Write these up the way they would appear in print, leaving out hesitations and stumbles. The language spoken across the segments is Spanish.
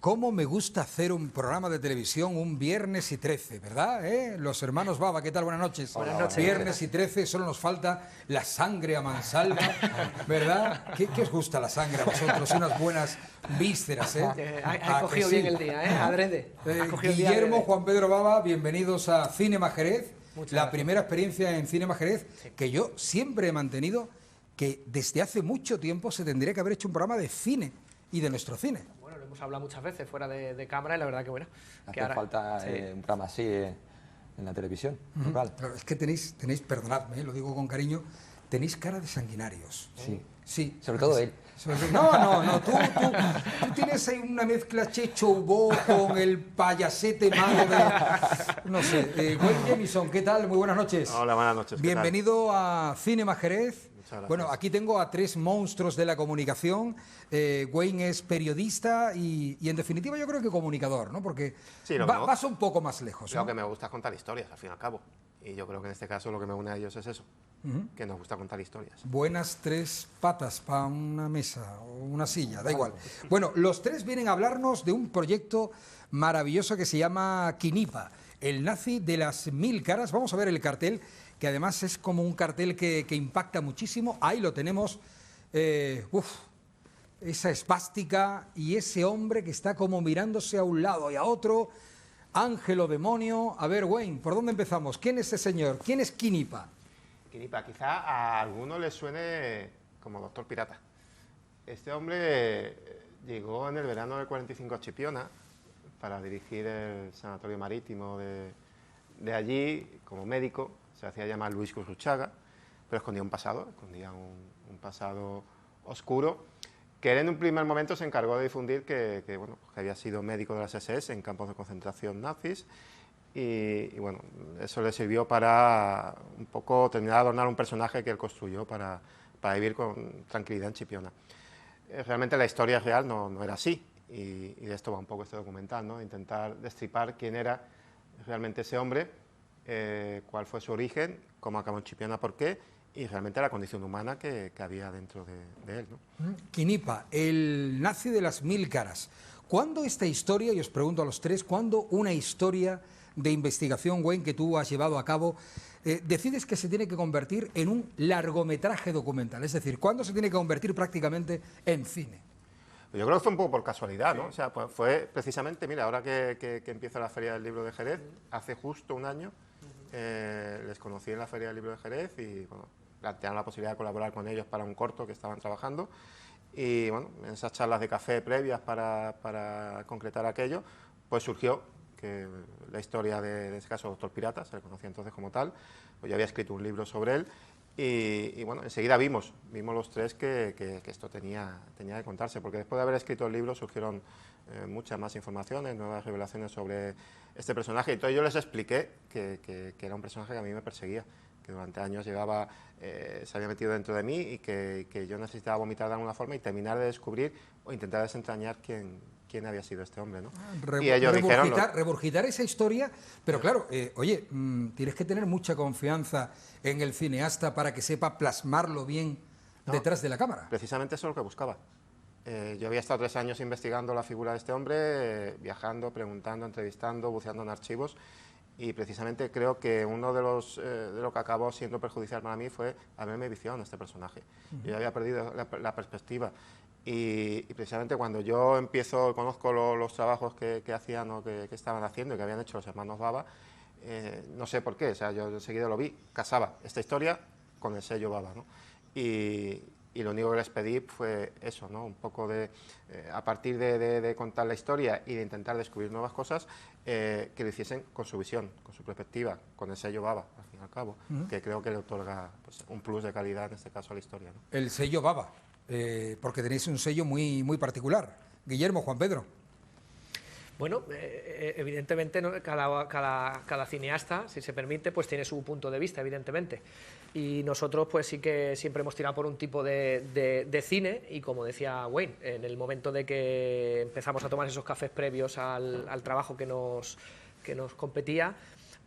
cómo me gusta hacer un programa de televisión un viernes y 13, ¿verdad? Los hermanos Baba, ¿qué tal? Buenas noches. Buenas noches. Viernes y 13, solo nos falta la sangre a mansalva, ¿verdad? ¿Qué os gusta la sangre a vosotros? Unas buenas vísceras, ¿eh? Ha cogido bien el día, ¿eh? Adrede. Guillermo, Juan Pedro Baba, bienvenidos a Cinema Jerez. Muchas la gracias. Primera experiencia en Cinema Jerez, Sí. que yo siempre he mantenido que desde hace mucho tiempo se tendría que haber hecho un programa de cine y de nuestro cine. Bueno, lo hemos hablado muchas veces fuera de cámara y la verdad que bueno. Hace falta sí. un programa así en la televisión. Local. Claro, es que tenéis, perdonadme, lo digo con cariño, tenéis cara de sanguinarios. Sí. Sí. Sobre todo él. No, tú tienes ahí una mezcla Checho Ubó con el payasete malo de... No sé, Wayne Jemison, ¿qué tal? Muy buenas noches. Hola, buenas noches. ¿qué Bienvenido a Cinema Jerez. Muchas gracias. Bueno, aquí tengo a tres monstruos de la comunicación. Wayne es periodista y en definitiva yo creo que comunicador, ¿no? Porque Sí, lo que me- vas un poco más lejos, tal? ¿no? Lo que me gusta es contar historias, al fin y al cabo. Y yo creo que en este caso lo que me une a ellos es eso, que nos gusta contar historias. Buenas tres patas para una mesa o una silla, da igual. Bueno, los tres vienen a hablarnos de un proyecto maravilloso que se llama Quinipa, el nazi de las 1000 caras. Vamos a ver el cartel, que además es como un cartel que impacta muchísimo. Ahí lo tenemos. Esa esvástica y ese hombre que está como mirándose a un lado y a otro. Ángel o demonio. A ver, Wayne, ¿por dónde empezamos? ¿Quién es ese señor? ¿Quién es Quinipa? Quinipa, quizá a alguno le suene como Doctor Pirata. Este hombre llegó en el verano del 45 a Chipiona para dirigir el sanatorio marítimo de allí como médico. Se hacía llamar Luis Gurruchaga, pero escondía un pasado, un pasado oscuro, que él en un primer momento se encargó de difundir que había sido médico de las SS en campos de concentración nazis y bueno, eso le sirvió para un poco terminar de adornar un personaje que él construyó para vivir con tranquilidad en Chipiona. Realmente la historia real no era así y de esto va un poco este documental, ¿no? Intentar destripar quién era realmente ese hombre, cuál fue su origen, cómo acabó en Chipiona, por qué, y realmente la condición humana que había dentro de él, ¿no? Quinipa, el nazi de las 1000 caras. ¿Cuándo esta historia, y os pregunto a los tres, cuándo una historia de investigación, Wayne, que tú has llevado a cabo, decides que se tiene que convertir en un largometraje documental? Es decir, ¿cuándo se tiene que convertir prácticamente en cine? Yo creo que fue un poco por casualidad, ¿no? O sea, pues fue precisamente, mira, ahora que empieza la Feria del Libro de Jerez, hace justo un año, les conocí en la Feria del Libro de Jerez y, bueno, plantearon la posibilidad de colaborar con ellos para un corto que estaban trabajando y, bueno, en esas charlas de café previas para concretar aquello, pues surgió que la historia de ese caso, Doctor Pirata, se le conocía entonces como tal, pues yo había escrito un libro sobre él y bueno, enseguida vimos los tres que esto tenía que contarse, porque después de haber escrito el libro surgieron muchas más informaciones, nuevas revelaciones sobre este personaje, y entonces yo les expliqué que era un personaje que a mí me perseguía, que durante años llevaba, se había metido dentro de mí y que yo necesitaba vomitar de alguna forma y terminar de descubrir o intentar desentrañar quién había sido este hombre, ¿no? Y ellos dijeron... Regurgitar esa historia, pero claro, oye, tienes que tener mucha confianza en el cineasta para que sepa plasmarlo bien detrás de la cámara. Precisamente eso es lo que buscaba. Yo había estado 3 años investigando la figura de este hombre, viajando, preguntando, entrevistando, buceando en archivos, y precisamente creo que uno de lo que acabó siendo perjudicial para mí fue haberme viciado en este personaje. Yo había perdido la perspectiva y precisamente cuando yo conozco los trabajos que hacían o que estaban haciendo y que habían hecho los hermanos Baba, no sé por qué, o sea, yo enseguida lo vi, casaba esta historia con el sello Baba, ¿no? Y lo único que les pedí fue eso, ¿no? Un poco a partir de contar la historia y de intentar descubrir nuevas cosas, que lo hiciesen con su visión, con su perspectiva, con el sello Baba, al fin y al cabo, que creo que le otorga pues, un plus de calidad, en este caso, a la historia, ¿no? El sello Baba, porque tenéis un sello muy, muy particular. Guillermo, Juan Pedro. Bueno, evidentemente, ¿no? Cada cineasta, si se permite, pues tiene su punto de vista, evidentemente. Y nosotros pues sí que siempre hemos tirado por un tipo de cine y, como decía Wayne, en el momento de que empezamos a tomar esos cafés previos al trabajo que nos competía,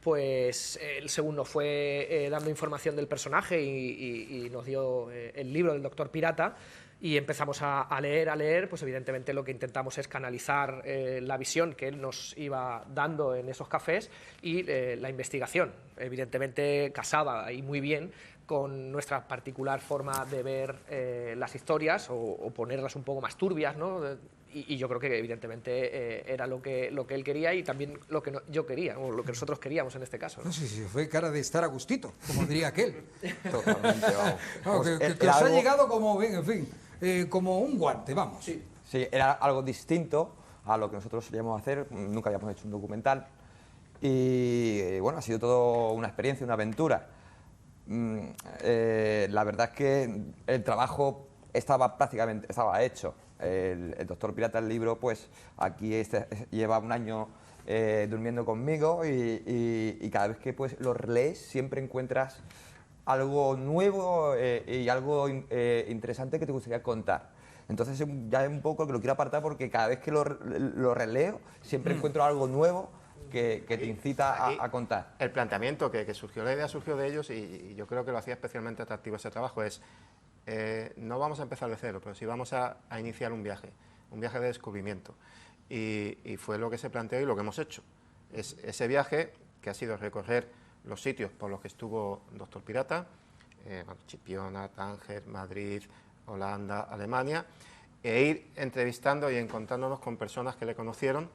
pues él, según nos fue dando información del personaje y nos dio el libro del Doctor Pirata, Y empezamos a leer, pues evidentemente lo que intentamos es canalizar la visión que él nos iba dando en esos cafés y la investigación, evidentemente casada y muy bien con nuestra particular forma de ver las historias o ponerlas un poco más turbias, ¿no? Y yo creo que evidentemente era lo que él quería y también lo que yo quería, o lo que nosotros queríamos en este caso, ¿no? No sé si fue cara de estar a gustito, como diría aquel. Totalmente, vamos. Claro, Pues que era os ha algo- llegado como, en fin, como un guante, vamos. Sí. Sí, era algo distinto a lo que nosotros solíamos hacer, nunca habíamos hecho un documental y bueno, ha sido todo una experiencia, una aventura. La verdad es que el trabajo estaba hecho. El Doctor Pirata, el libro, pues aquí lleva un año durmiendo conmigo y cada vez que pues lo lees siempre encuentras algo nuevo y algo interesante que te gustaría contar. Entonces ya es un poco que lo quiero apartar porque cada vez que lo releo siempre encuentro algo nuevo que te incita Aquí, a contar. El planteamiento que surgió, la idea surgió de ellos y yo creo que lo hacía especialmente atractivo ese trabajo es, no vamos a empezar de cero, pero sí vamos a iniciar un viaje de descubrimiento. Y fue lo que se planteó y lo que hemos hecho. Es ese viaje que ha sido recorrer los sitios por los que estuvo Doctor Pirata, Chipiona, Tánger, Madrid, Holanda, Alemania, e ir entrevistando y encontrándonos con personas que le conocieron.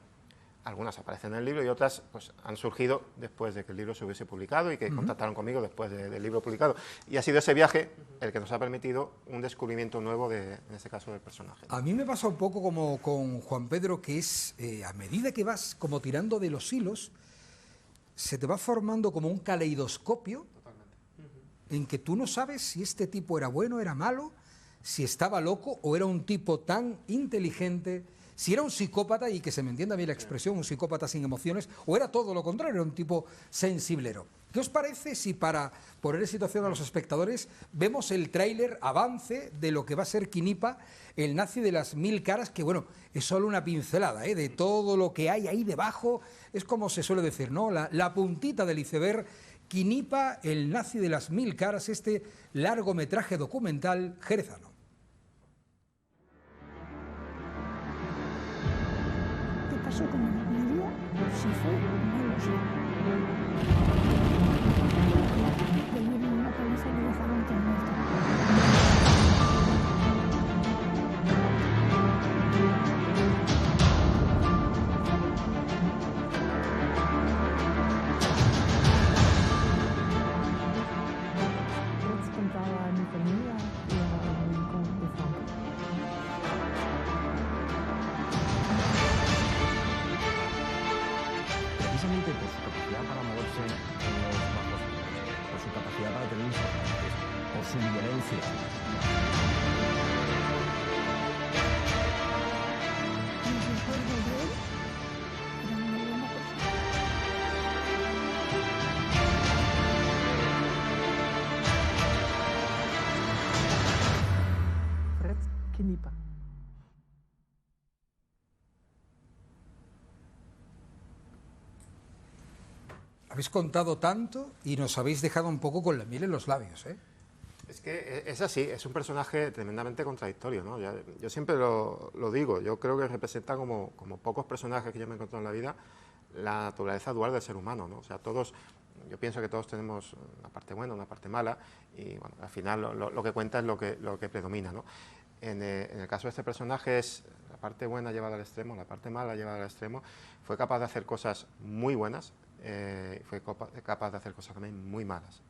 Algunas aparecen en el libro y otras pues, han surgido después de que el libro se hubiese publicado y que contactaron conmigo después del libro publicado. Y ha sido ese viaje el que nos ha permitido un descubrimiento nuevo, en este caso, del personaje. A mí me pasa un poco como con Juan Pedro, que es, a medida que vas como tirando de los hilos, se te va formando como un caleidoscopio en que tú no sabes si este tipo era bueno, era malo, si estaba loco o era un tipo tan inteligente, si era un psicópata, y que se me entienda bien la expresión, un psicópata sin emociones, o era todo lo contrario, era un tipo sensiblero. ¿Qué os parece si, para poner en situación a los espectadores, vemos el tráiler avance de lo que va a ser Quinipa, el nazi de las 1000 caras, que bueno, es solo una pincelada de todo lo que hay ahí debajo? Es como se suele decir, ¿no? La puntita del iceberg. Quinipa, el nazi de las 1000 caras, este largometraje documental jerezano. ¿Qué pasó con el vídeo? Si fue, no lo sé. Le dieron una paliza y le dejaron tan muerto. Rex contaba a mi familia y al médico de Franco. Precisamente por su capacidad para moverse en los bajos mundos, por su capacidad para tener insoportables, por su violencia. Mi recuerdo de él era una buena persona. Fred Quinipa. Habéis contado tanto y nos habéis dejado un poco con la miel en los labios, ¿eh? Es que es así, es un personaje tremendamente contradictorio, ¿no? Yo siempre lo digo, yo creo que representa como pocos personajes que yo me he encontrado en la vida la naturaleza dual del ser humano, ¿no? O sea, yo pienso que todos tenemos una parte buena, una parte mala, y bueno, al final lo que cuenta es lo que predomina, ¿no? En el caso de este personaje es la parte buena llevada al extremo, la parte mala llevada al extremo. Fue capaz de hacer cosas muy buenas, fue capaz de hacer cosas también muy malas.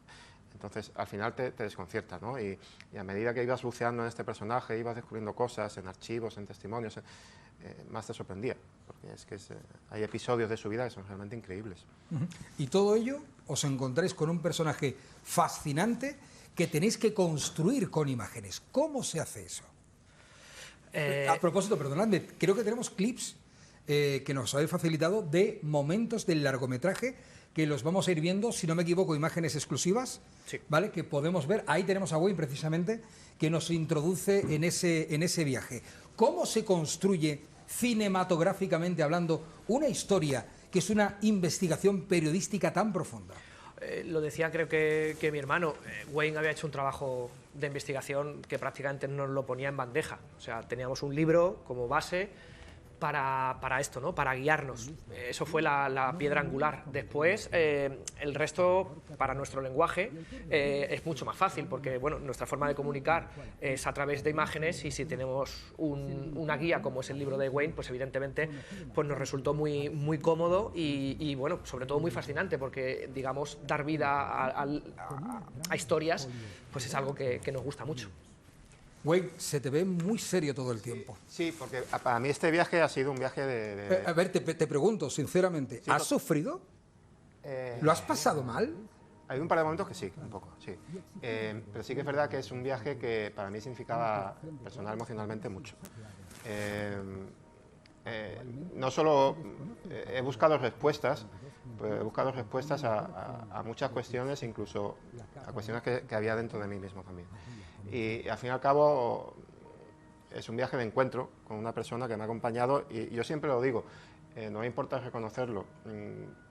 Entonces, al final te desconcierta, ¿no? Y a medida que ibas buceando en este personaje, ibas descubriendo cosas en archivos, en testimonios, más te sorprendía, porque hay episodios de su vida que son realmente increíbles. Y todo ello os encontráis con un personaje fascinante que tenéis que construir con imágenes. ¿Cómo se hace eso? A propósito, perdonadme, creo que tenemos clips que nos habéis facilitado de momentos del largometraje que los vamos a ir viendo, si no me equivoco, imágenes exclusivas, Sí. ¿vale? Que podemos ver. Ahí tenemos a Wayne, precisamente, que nos introduce en ese viaje. ¿Cómo se construye cinematográficamente hablando una historia que es una investigación periodística tan profunda? Lo decía, creo que mi hermano, Wayne había hecho un trabajo de investigación que prácticamente nos lo ponía en bandeja. O sea, teníamos un libro como base para esto, ¿no? Para guiarnos. Eso fue la piedra angular. Después, el resto, para nuestro lenguaje, es mucho más fácil, porque bueno, nuestra forma de comunicar es a través de imágenes, y si tenemos una guía como es el libro de Wayne, pues evidentemente pues nos resultó muy cómodo y bueno, sobre todo muy fascinante, porque digamos, dar vida a historias, pues es algo que nos gusta mucho. Wayne, se te ve muy serio todo el tiempo. Sí, porque para mí este viaje ha sido un viaje A ver, te pregunto sinceramente, Sí, ¿has sufrido? ¿Lo has pasado mal? Hay un par de momentos que sí, un poco, sí. Pero sí que es verdad que es un viaje que para mí significaba personal, emocionalmente mucho. No solo he buscado respuestas, pues he buscado respuestas a muchas cuestiones, incluso a cuestiones que había dentro de mí mismo también. Y al fin y al cabo es un viaje de encuentro con una persona que me ha acompañado, y yo siempre lo digo, no me importa reconocerlo,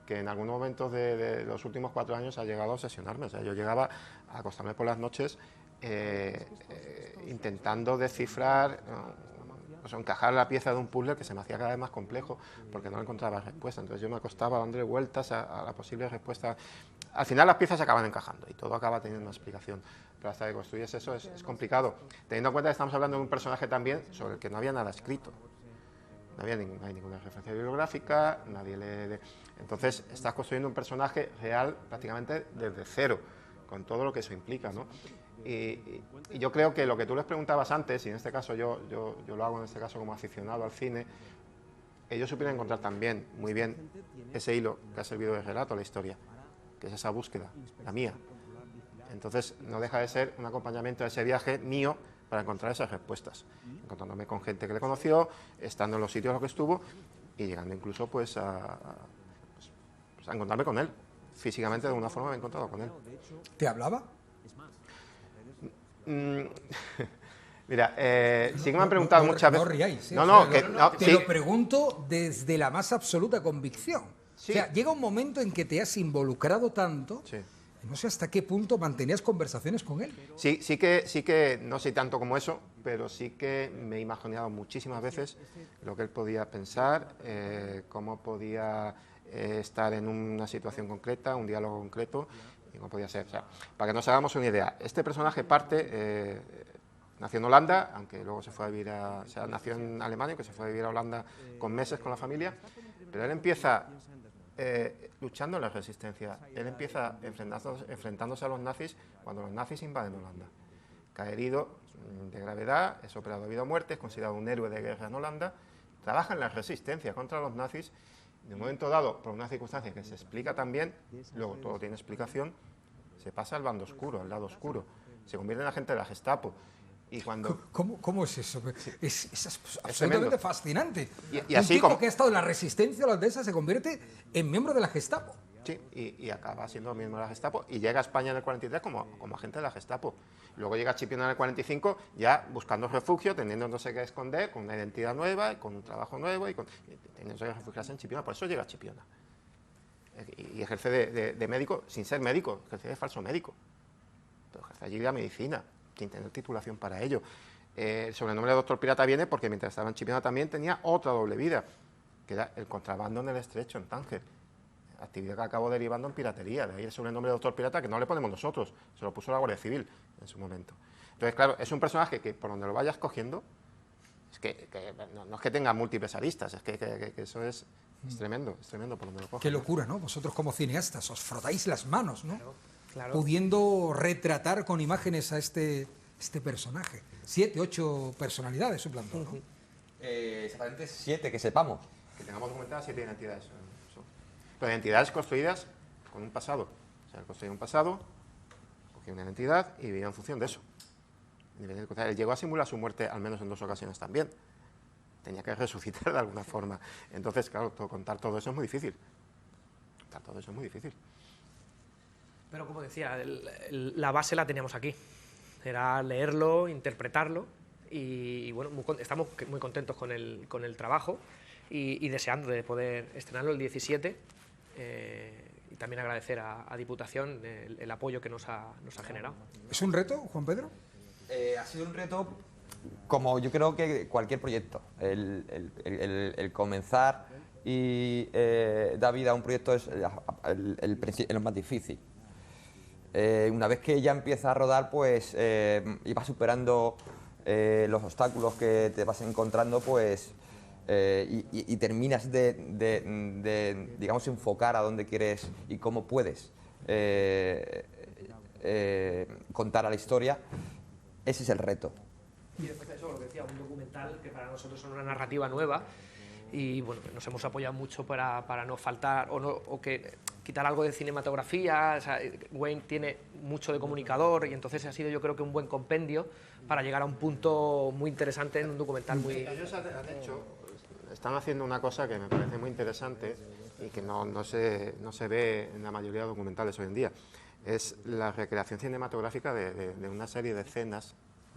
que en algunos momentos de los últimos 4 años ha llegado a obsesionarme. O sea, yo llegaba a acostarme por las noches intentando descifrar, o sea, encajar la pieza de un puzzle que se me hacía cada vez más complejo porque no encontraba respuesta. Entonces yo me acostaba dándole vueltas a la posible respuesta. Al final las piezas se acaban encajando y todo acaba teniendo una explicación, pero hasta que construyes eso es complicado, teniendo en cuenta que estamos hablando de un personaje también sobre el que no había nada escrito. No hay ninguna referencia bibliográfica, nadie lee. Entonces estás construyendo un personaje real prácticamente desde cero, con todo lo que eso implica, ¿no? Y yo creo que lo que tú les preguntabas antes, y en este caso yo lo hago en este caso como aficionado al cine, ellos supieron encontrar también muy bien ese hilo que ha servido de relato a la historia, que es esa búsqueda, la mía. Entonces no deja de ser un acompañamiento a ese viaje mío para encontrar esas respuestas, encontrándome con gente que le conoció, estando en los sitios en los que estuvo y llegando incluso pues a encontrarme con él. Físicamente de alguna forma me he encontrado con él. ¿Te hablaba? Mira, sí que me han preguntado muchas veces. No ríais, ¿sí? Te Sí. lo pregunto desde la más absoluta convicción. Sí. O sea, llega un momento en que te has involucrado tanto, Sí. no sé hasta qué punto mantenías conversaciones con él. Sí que, no sé tanto como eso, pero sí que me he imaginado muchísimas veces lo que él podía pensar, cómo podía estar en una situación concreta, un diálogo concreto, y cómo podía ser. O sea, para que nos hagamos una idea, este personaje parte, nació en Holanda, aunque luego se fue a vivir o sea, nació en Alemania, que se fue a vivir a Holanda con meses con la familia, pero él empieza luchando en la resistencia. Él empieza enfrentándose a los nazis cuando los nazis invaden Holanda. Cae herido de gravedad, es operado de vida o muerte, es considerado un héroe de guerra en Holanda, trabaja en la resistencia contra los nazis. De un momento dado, por una circunstancia que se explica también, luego todo tiene explicación, se pasa al bando oscuro, al lado oscuro, se convierte en agente de la Gestapo. Y cuando... ¿Cómo es eso? Sí. Es absolutamente tremendo. fascinante. Y Un así tipo como... que ha estado en la resistencia holandesa se convierte en miembro de la Gestapo. Sí, y acaba siendo miembro de la Gestapo y llega a España en el 43 como agente de la Gestapo. Luego llega a Chipiona en el 45 ya buscando refugio, teniendo no sé qué esconder, con una identidad nueva, y con un trabajo nuevo y teniendo que refugiarse en Chipiona. Por eso llega a Chipiona. Y ejerce de médico, sin ser médico, ejerce de falso médico. Pero ejerce allí la medicina, sin tener titulación para ello. El sobrenombre de Doctor Pirata viene porque mientras estaba en Chipiona también tenía otra doble vida, que era el contrabando en el Estrecho, en Tánger. Actividad que acabó derivando en piratería, de ahí el sobrenombre de Doctor Pirata, que no le ponemos nosotros, se lo puso la Guardia Civil en su momento. Entonces, claro, es un personaje que por donde lo vayas cogiendo, es que no es que tenga múltiples aristas, es que eso es tremendo por donde lo coges. Qué locura, ¿no? Vosotros como cineastas os frotáis las manos, ¿no? Claro. Pudiendo retratar con imágenes a este personaje. 7, 8 personalidades suplantó, ¿no? Exactamente 7, que sepamos. Que tengamos documentadas 7 identidades. Pero identidades construidas con un pasado. O sea, él construyó un pasado, cogió una identidad y vivía en función de eso. Él llegó a simular su muerte al menos en 2 ocasiones también. Tenía que resucitar de alguna forma. Entonces, claro, contar todo eso es muy difícil. Contar todo eso es muy difícil. Pero como decía, la base la teníamos aquí. Era leerlo, interpretarlo y bueno, estamos muy contentos con el trabajo y deseando de poder estrenarlo el 17 y también agradecer a Diputación el apoyo que nos ha generado. ¿Es un reto, Juan Pedro? Ha sido un reto, como yo creo que cualquier proyecto, el comenzar y dar vida a un proyecto es lo más difícil. Una vez que ya empieza a rodar, pues y vas superando los obstáculos que te vas encontrando, pues y terminas de, digamos, enfocar a dónde quieres y cómo puedes contar a la historia. Ese es el reto. Y después de eso, lo que decía, un documental que para nosotros es una narrativa nueva y bueno, nos hemos apoyado mucho para no faltar o que quitar algo de cinematografía. O sea, Wayne tiene mucho de comunicador y entonces ha sido, yo creo, que un buen compendio para llegar a un punto muy interesante en un documental muy... Ellos están haciendo una cosa que me parece muy interesante y que no se ve en la mayoría de documentales hoy en día. Es la recreación cinematográfica de una serie de escenas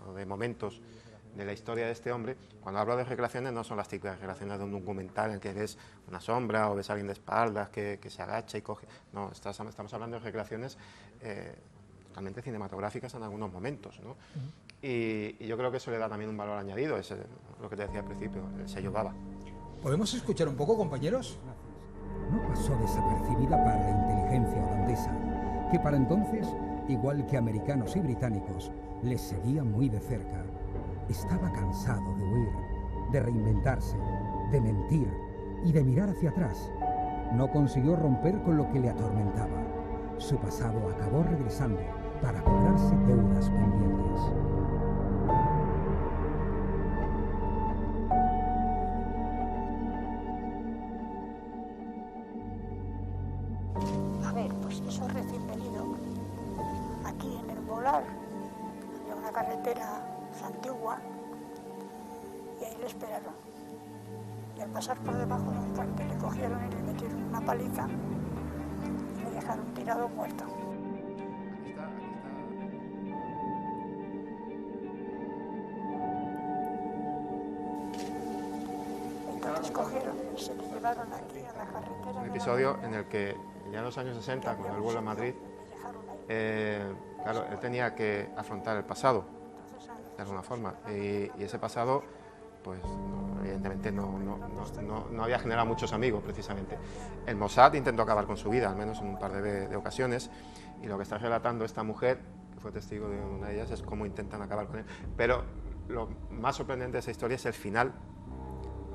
o de momentos de la historia de este hombre. Cuando hablo de recreaciones no son las típicas recreaciones de un documental en que ves una sombra o ves a alguien de espaldas que se agacha y coge. No, estamos hablando de recreaciones totalmente cinematográficas en algunos momentos, ¿no? Y yo creo que eso le da también un valor añadido, es lo que te decía al principio, el sello Baba. ¿Podemos escuchar un poco, compañeros? No pasó desapercibida para la inteligencia holandesa, que para entonces, igual que americanos y británicos, les seguía muy de cerca. Estaba cansado de huir, de reinventarse, de mentir y de mirar hacia atrás. No consiguió romper con lo que le atormentaba. Su pasado acabó regresando para cobrarse deudas pendientes. A ver, pues eso recién venido. Aquí en el Molar había una carretera antigua y ahí le esperaron. Y al pasar por debajo de un puente le cogieron y le metieron una paliza y le dejaron tirado muerto. Entonces cogieron y se le llevaron aquí a la carretera. Un episodio en el que ya en los años 60, cuando él vuelve a Madrid, claro, él tenía que afrontar el pasado, de alguna forma, y ese pasado, pues evidentemente no había generado muchos amigos, precisamente. El Mossad intentó acabar con su vida, al menos en un par de ocasiones, y lo que está relatando esta mujer, que fue testigo de una de ellas, es cómo intentan acabar con él. Pero lo más sorprendente de esa historia es el final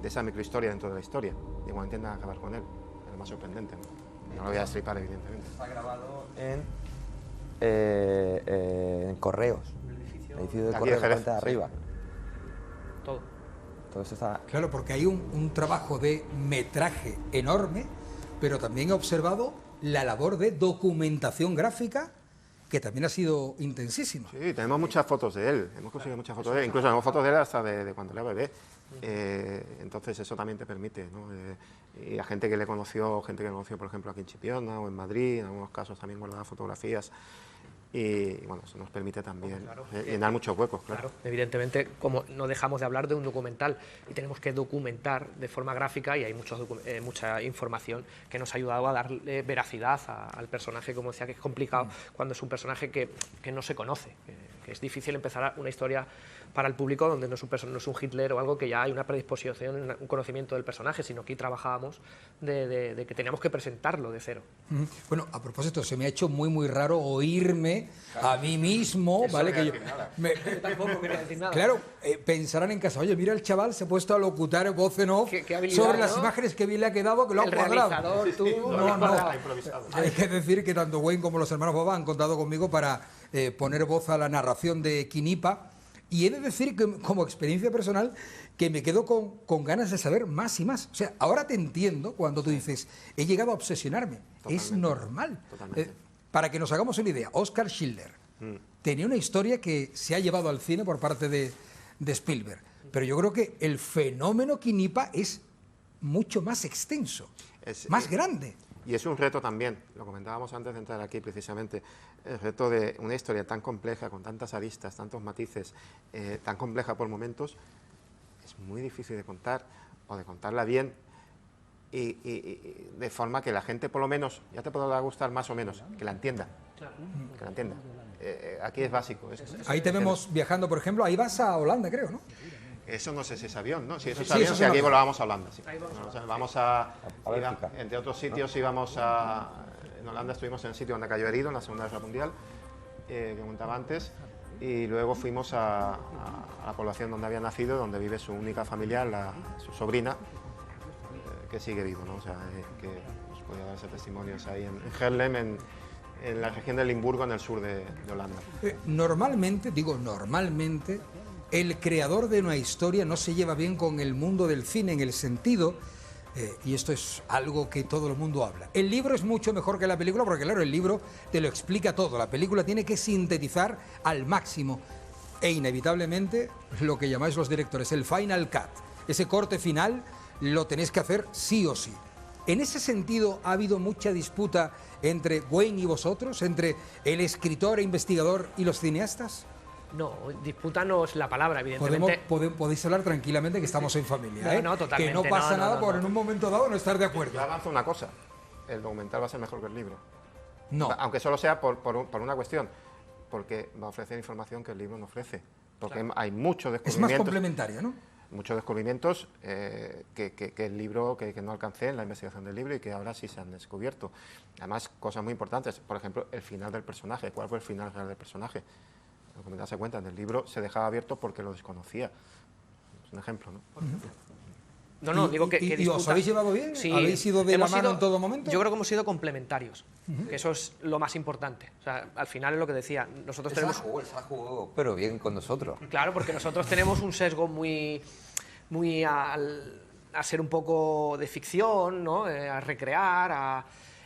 de esa microhistoria dentro de la historia, de cómo intentan acabar con él. Es lo más sorprendente, ¿no? No lo voy a destripar, evidentemente. Está grabado en Correos, el edificio de Correos, de arriba. Todo. Todo eso está... Claro, porque hay un trabajo de metraje enorme, pero también he observado la labor de documentación gráfica, que también ha sido intensísima. Sí, tenemos muchas fotos de él, hemos conseguido muchas fotos de él, incluso tenemos fotos de él hasta de cuando era bebé. Entonces eso también te permite, ¿no? Y a gente que le conoció, por ejemplo, aquí en Chipiona o en Madrid, en algunos casos también guardaba fotografías. Y bueno, eso nos permite también llenar muchos huecos, claro. Evidentemente, como no dejamos de hablar de un documental y tenemos que documentar de forma gráfica, y hay mucha información que nos ha ayudado a darle veracidad al personaje, como decía, que es complicado cuando es un personaje que no se conoce, que es difícil empezar una historia para el público donde no es un Hitler o algo que ya hay una predisposición, un conocimiento del personaje, sino que aquí trabajábamos de que teníamos que presentarlo de cero. Bueno, a propósito, se me ha hecho muy raro oírme a mí mismo, Eso ¿vale? no Que yo, Yo tampoco quería decir nada. claro, pensarán en casa, oye, mira, el chaval se ha puesto a locutar voz en off Qué habilidad, sobre ¿no? las imágenes que bien le ha quedado, que lo ha El cuadrado. realizador, tú, No. Improvisado. Hay que decir que tanto Wayne como los hermanos Baba han contado conmigo para poner voz a la narración de Quinipa. Y he de decir que, como experiencia personal, que me quedo con ganas de saber más y más. O sea, ahora te entiendo cuando tú dices, he llegado a obsesionarme. Totalmente. Es normal. Totalmente. Para que nos hagamos una idea, Oscar Schindler tenía una historia que se ha llevado al cine por parte de Spielberg. Pero yo creo que el fenómeno Quinipa es mucho más extenso, más grande. Y es un reto también, lo comentábamos antes de entrar aquí precisamente, el reto de una historia tan compleja, con tantas aristas, tantos matices, tan compleja por momentos, es muy difícil de contar, o de contarla bien, y de forma que la gente por lo menos, ya te podrá gustar más o menos, que la entienda. Que la entienda. aquí es básico. Ahí te vemos viajando, por ejemplo, ahí vas a Holanda, creo, ¿no? Eso no sé si es avión, ¿no? Si eso es Sí, avión, eso es si aquí avión. volábamos a Holanda. Sí. Vamos a Bélgica. entre otros sitios íbamos a... En Holanda estuvimos en el sitio donde cayó herido en la Segunda Guerra Mundial, que comentaba antes, y luego fuimos a la población donde había nacido, donde vive su única familiar, su sobrina, que sigue vivo, ¿no? O sea, que os podía dar ese testimonio. Es ahí en Haarlem, en la región de Limburgo, en el sur de Holanda. Normalmente, el creador de una historia no se lleva bien con el mundo del cine en el sentido, y esto es algo que todo el mundo habla. El libro es mucho mejor que la película porque, claro, el libro te lo explica todo. La película tiene que sintetizar al máximo e inevitablemente lo que llamáis los directores, el final cut, ese corte final, lo tenéis que hacer sí o sí. En ese sentido, ¿ha habido mucha disputa entre Wayne y vosotros, entre el escritor e investigador y los cineastas? No, disputa no es la palabra, evidentemente. Podéis hablar tranquilamente que estamos en familia, ¿eh? No, totalmente. Que no pasa nada por no. en un momento dado no estar de acuerdo. Yo avanzo una cosa, el documental va a ser mejor que el libro. No. Aunque solo sea por una cuestión, porque va a ofrecer información que el libro no ofrece. Porque Claro. hay muchos Es descubrimientos. más complementaria, ¿no? Muchos descubrimientos que el libro, que no alcancé en la investigación del libro y que ahora sí se han descubierto. Además, cosas muy importantes, por ejemplo, el final del personaje. ¿Cuál fue el final real del personaje? El documental se cuenta, en el libro se dejaba abierto porque lo desconocía. Es un ejemplo, ¿no? No, digo que ¿Y disputa. os habéis llevado bien? Sí, ¿Habéis ido de la hemos mano sido- en todo momento? Yo creo que hemos sido complementarios, que eso es lo más importante. O sea, al final es lo que decía, nosotros tenemos... Él se la jugó, pero bien con nosotros. Claro, porque nosotros tenemos un sesgo muy a ser un poco de ficción, ¿no? A recrear,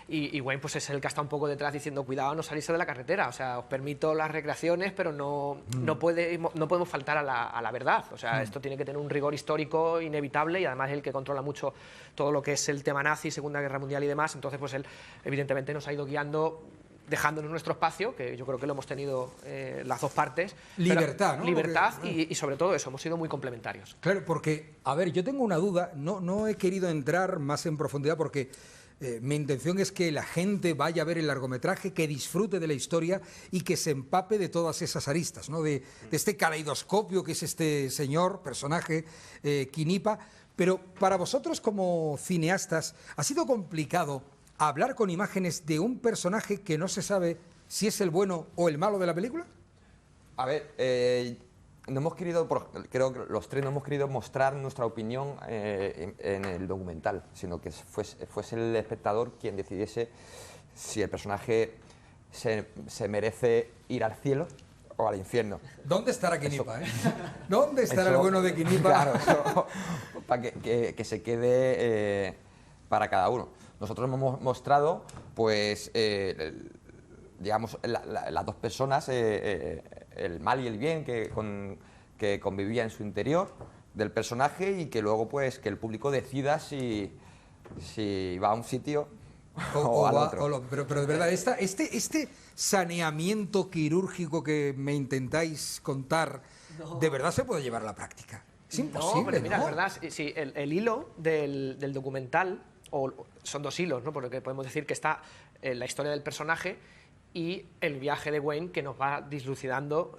y Wayne pues es el que está un poco detrás diciendo cuidado, no salirse de la carretera, o sea, os permito las recreaciones, pero no podemos faltar a la verdad, o sea, esto tiene que tener un rigor histórico inevitable y además es el que controla mucho todo lo que es el tema nazi, Segunda Guerra Mundial y demás, entonces pues él evidentemente nos ha ido guiando, dejándonos nuestro espacio, que yo creo que lo hemos tenido las dos partes. Libertad, ¿no? Libertad Porque, y sobre todo eso, hemos sido muy complementarios. Claro, porque, a ver, yo tengo una duda, no he querido entrar más en profundidad porque mi intención es que la gente vaya a ver el largometraje, que disfrute de la historia y que se empape de todas esas aristas, ¿no? De este caleidoscopio que es este señor, personaje, Quinipa. Pero para vosotros como cineastas, ¿ha sido complicado hablar con imágenes de un personaje que no se sabe si es el bueno o el malo de la película? A ver, no hemos querido, creo que los tres no hemos querido mostrar nuestra opinión en el documental, sino que fuese el espectador quien decidiese si el personaje se merece ir al cielo o al infierno. ¿Dónde estará Quinipa? ¿Dónde estará el bueno de Quinipa? Claro, eso, para que se quede para cada uno. Nosotros hemos mostrado, pues, digamos, las dos personas, el mal y el bien que convivía en su interior del personaje y que luego, pues, que el público decida si va a un sitio o al otro. Pero de verdad, este saneamiento quirúrgico que me intentáis contar, ¿de verdad se puede llevar a la práctica? Es imposible, No, hombre, mira, ¿no? la verdad, sí, el hilo del documental, son dos hilos, ¿no? Porque podemos decir que está la historia del personaje y el viaje de Wayne, que nos va dislucidando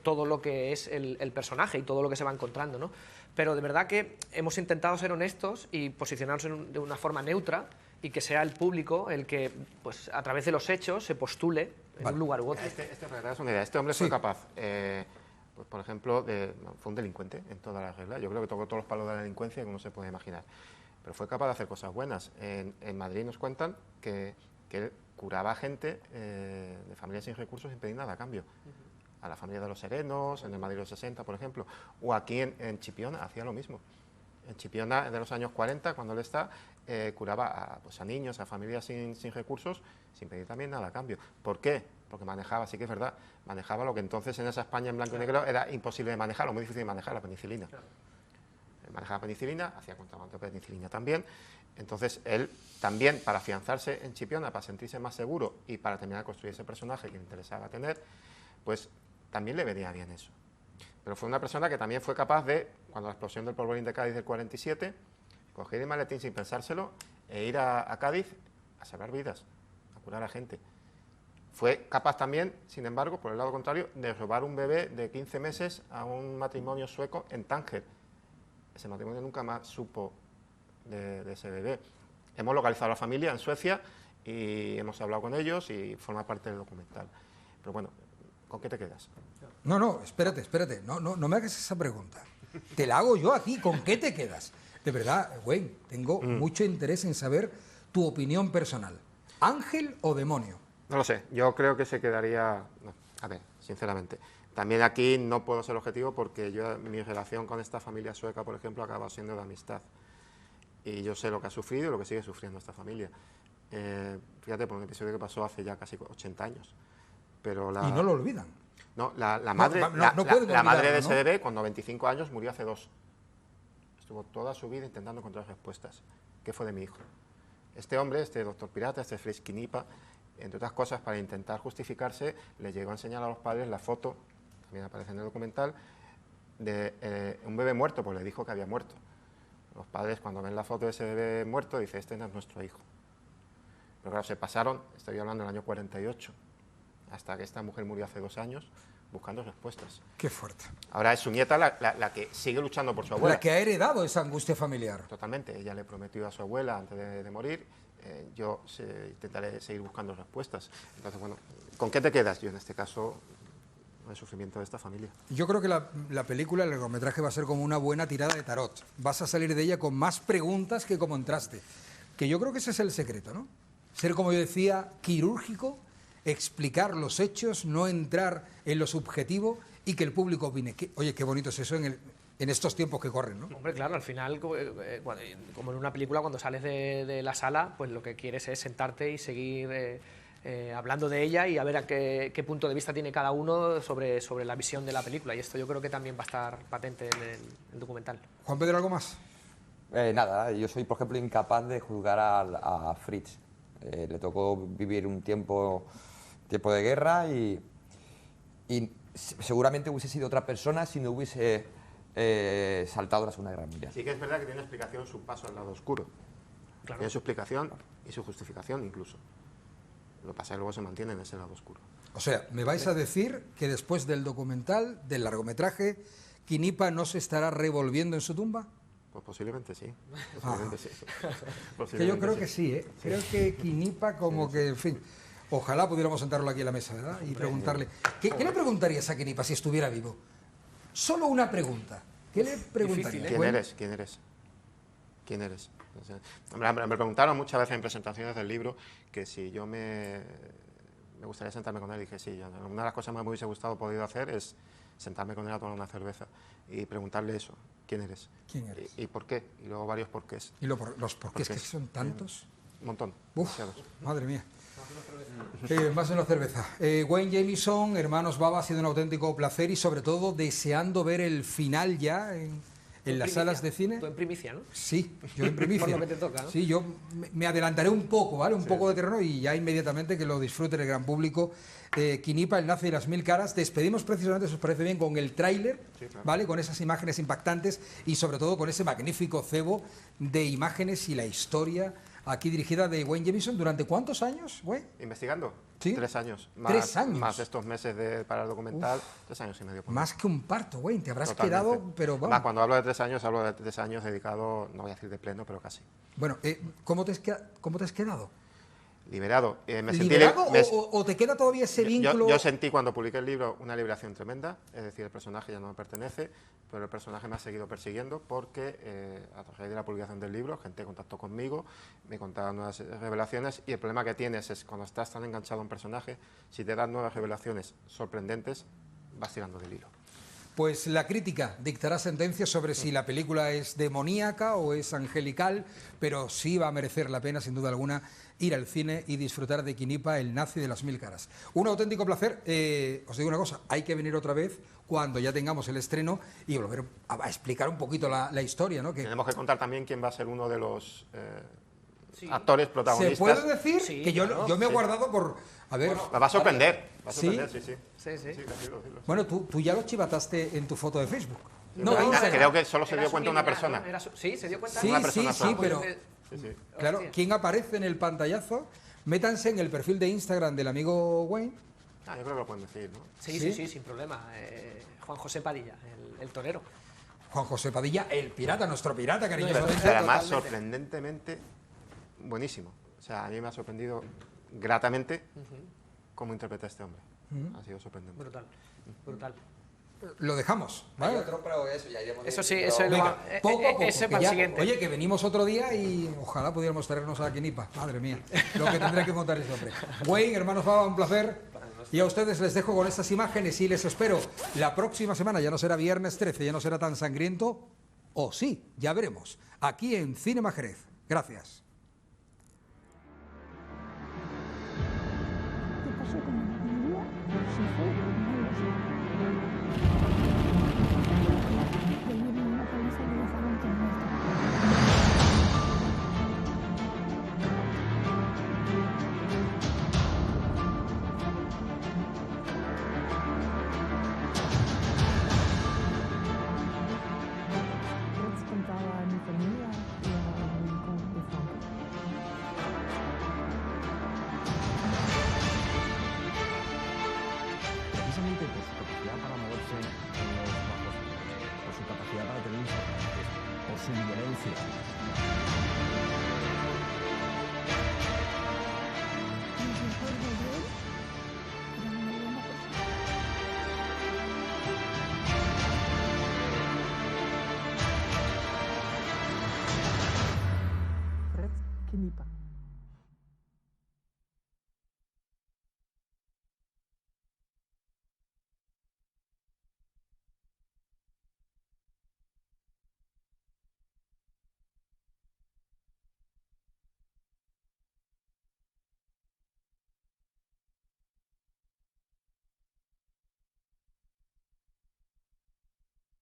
todo lo que es el personaje y todo lo que se va encontrando, ¿no? Pero de verdad que hemos intentado ser honestos y posicionarnos de una forma neutra y que sea el público el que, pues, a través de los hechos se postule en un lugar u otro. Es una idea. Este hombre fue capaz, pues, por ejemplo, fue un delincuente en todas las reglas. Yo creo que tocó todos los palos de la delincuencia que uno se puede imaginar. Pero fue capaz de hacer cosas buenas. En Madrid nos cuentan que él curaba a gente de familias sin recursos sin pedir nada a cambio. A la familia de los Serenos, en el Madrid de los 60, por ejemplo. O aquí en Chipiona hacía lo mismo. En Chipiona, de los años 40, cuando él está, curaba a niños, a familias sin recursos, sin pedir también nada a cambio. ¿Por qué? Porque manejaba, sí que es verdad, manejaba lo que entonces en esa España en blanco y negro era imposible de manejar, o muy difícil de manejar, la penicilina. Manejaba penicilina, hacía contrabando de penicilina también. Entonces, él también, para afianzarse en Chipiona, para sentirse más seguro y para terminar de construir ese personaje que le interesaba tener, pues también le venía bien eso. Pero fue una persona que también fue capaz de, cuando la explosión del polvorín de Cádiz del 47, coger el maletín sin pensárselo e ir a Cádiz a salvar vidas, a curar a gente. Fue capaz también, sin embargo, por el lado contrario, de robar un bebé de 15 meses a un matrimonio sueco en Tánger. Ese matrimonio nunca más supo de ese bebé. Hemos localizado a la familia en Suecia y hemos hablado con ellos y forma parte del documental. Pero bueno, ¿con qué te quedas? No, espérate. No me hagas esa pregunta. Te la hago yo aquí. ¿Con qué te quedas? De verdad, Wayne, tengo mucho interés en saber tu opinión personal. ¿Ángel o demonio? No lo sé. Yo creo que se quedaría... No, a ver, sinceramente. También aquí no puedo ser objetivo porque mi relación con esta familia sueca, por ejemplo, acaba siendo de amistad. Y yo sé lo que ha sufrido y lo que sigue sufriendo esta familia. Fíjate, por un episodio que pasó hace ya casi 80 años. Pero Y no lo olvidan. No, la madre, la madre de ese bebé, cuando 25 años, murió hace 2. Estuvo toda su vida intentando encontrar respuestas. ¿Qué fue de mi hijo? Este hombre, este doctor pirata, este Fritz Knipa, entre otras cosas, para intentar justificarse, le llegó a enseñar a los padres la foto, también aparece en el documental, de un bebé muerto, pues le dijo que había muerto. Los padres, cuando ven la foto de ese bebé muerto, dicen, este no es nuestro hijo. Pero claro, se pasaron, estoy hablando del año 48, hasta que esta mujer murió hace 2 años, buscando respuestas. Qué fuerte. Ahora es su nieta la que sigue luchando por su abuela. La que ha heredado esa angustia familiar. Totalmente. Ella le prometió a su abuela antes de morir, yo intentaré seguir buscando respuestas. Entonces, bueno, ¿con qué te quedas? Yo, en este caso, el sufrimiento de esta familia. Yo creo que la película, el largometraje, va a ser como una buena tirada de tarot. Vas a salir de ella con más preguntas que como entraste. Que yo creo que ese es el secreto, ¿no? Ser, como yo decía, quirúrgico, explicar los hechos, no entrar en lo subjetivo y que el público opine. Oye, qué bonito es eso en estos tiempos que corren, ¿no? Hombre, claro, al final, como en una película, cuando sales de la sala, pues lo que quieres es sentarte y seguir hablando de ella y a ver a qué punto de vista tiene cada uno sobre la visión de la película. Y esto yo creo que también va a estar patente en el documental. Juan Pedro, ¿algo más? Nada, yo soy, por ejemplo, incapaz de juzgar a Fritz. Le tocó vivir un tiempo de guerra y seguramente hubiese sido otra persona si no hubiese saltado la Segunda Guerra Mundial. Sí que es verdad que tiene explicación su paso al lado oscuro. Claro. Tiene su explicación y su justificación incluso. Lo que pasa es que luego se mantiene en ese lado oscuro. O sea, ¿me vais a decir que después del documental, del largometraje, Knipa no se estará revolviendo en su tumba? Pues posiblemente sí. Posiblemente sí. Posiblemente que yo creo que sí, ¿eh? Sí. Creo que Knipa como que, en fin, ojalá pudiéramos sentarlo aquí en la mesa, ¿verdad? Y preguntarle. ¿Qué le preguntarías a Knipa si estuviera vivo? Solo una pregunta. ¿Qué le preguntarías? ¿Quién eres? ¿Quién eres? ¿Quién eres? O sea, me preguntaron muchas veces en presentaciones del libro que si yo me gustaría sentarme con él. Y dije, sí, una de las cosas que me hubiese gustado podido hacer es sentarme con él a tomar una cerveza y preguntarle eso. ¿Quién eres? ¿Quién eres? ¿Y por qué? Y luego varios porqués. ¿Y los porqués que son tantos? Un montón. Uf, madre mía. Más de una cerveza. Wayne Jamieson, hermanos Baba, ha sido un auténtico placer y sobre todo deseando ver el final ya en las salas de cine. Tú en primicia, ¿no? Sí, yo en primicia. Por lo que te toca, ¿no? Sí, yo me adelantaré un poco, ¿vale? Un poco de terreno y ya inmediatamente que lo disfrute el gran público. Knipa, el nazi de las 1000 caras. Despedimos precisamente, si os parece bien, con el tráiler, sí, claro. ¿Vale? Con esas imágenes impactantes y sobre todo con ese magnífico cebo de imágenes y la historia aquí dirigida de Wayne Jamieson. ¿Durante cuántos años, Wayne? Investigando. ¿Sí? 3 años. 3 años. Más estos meses para el documental, 3 años y medio. Más que un parto, Wayne. Te habrás Totalmente. Quedado, pero vamos. Más, cuando hablo de 3 años, hablo de 3 años dedicado, no voy a decir de pleno, pero casi. Bueno, ¿cómo te has quedado? Liberado. ¿Liberado o te queda todavía ese vínculo? Yo sentí cuando publiqué el libro una liberación tremenda, es decir, el personaje ya no me pertenece, pero el personaje me ha seguido persiguiendo porque a través de la publicación del libro, gente contactó conmigo, me contaba nuevas revelaciones y el problema que tienes es cuando estás tan enganchado a un personaje, si te dan nuevas revelaciones sorprendentes, vas tirando del hilo. Pues la crítica dictará sentencia sobre si la película es demoníaca o es angelical, pero sí va a merecer la pena, sin duda alguna, ir al cine y disfrutar de Knipa, el nazi de las 1000 caras. Un auténtico placer. Os digo una cosa, hay que venir otra vez cuando ya tengamos el estreno y volver a explicar un poquito la historia, ¿no? Tenemos que contar también quién va a ser uno de los actores protagonistas. ¿Se puede decir? Sí, que yo me he guardado por... A ver... Bueno, va a sorprender. Va a sorprender, ¿Sí? Sí. Bueno, tú ya lo chivataste en tu foto de Facebook. No, creo que solo se dio cuenta una persona. ¿Sí? ¿Se dio cuenta? Sí, una persona sí, pero... Sí. Claro, ¿quién aparece en el pantallazo? métanse en el perfil de Instagram del amigo Wayne. Yo creo que lo pueden decir, ¿no? Sí, sin problema. Juan José Padilla, el torero. Juan José Padilla, el pirata, nuestro pirata, cariñosamente. Pero además, sorprendentemente buenísimo. O sea, a mí me ha sorprendido gratamente cómo interpreta este hombre. Ha sido sorprendente. Brutal, brutal. Lo dejamos, ¿vale? Hay otro, pero eso ya iremos. Eso sí, pero- eso es Venga, poco a poco, ese que para el ya- siguiente. Oye, que venimos otro día y ojalá pudiéramos traernos a Quinipa. Madre mía, lo que tendré que contar ese hombre. Wayne, hermano Faba, un placer. Y a ustedes les dejo con estas imágenes y les espero la próxima semana. Ya no será viernes 13, ya no será tan sangriento. O sí, ya veremos. Aquí en Cinema Jerez. Gracias. ¿Qué pasó con mi vida? Si fue, no lo sé. Le dieron una paliza y le dejaron con muerto. Fred contaba a mi familia y al médico de Franco. Precisamente por su capacidad para moverse en los bajos niveles, por su capacidad para tener insoportables, por su violencia. Mis recuerdos de él eran una buena persona. Fred Knipa.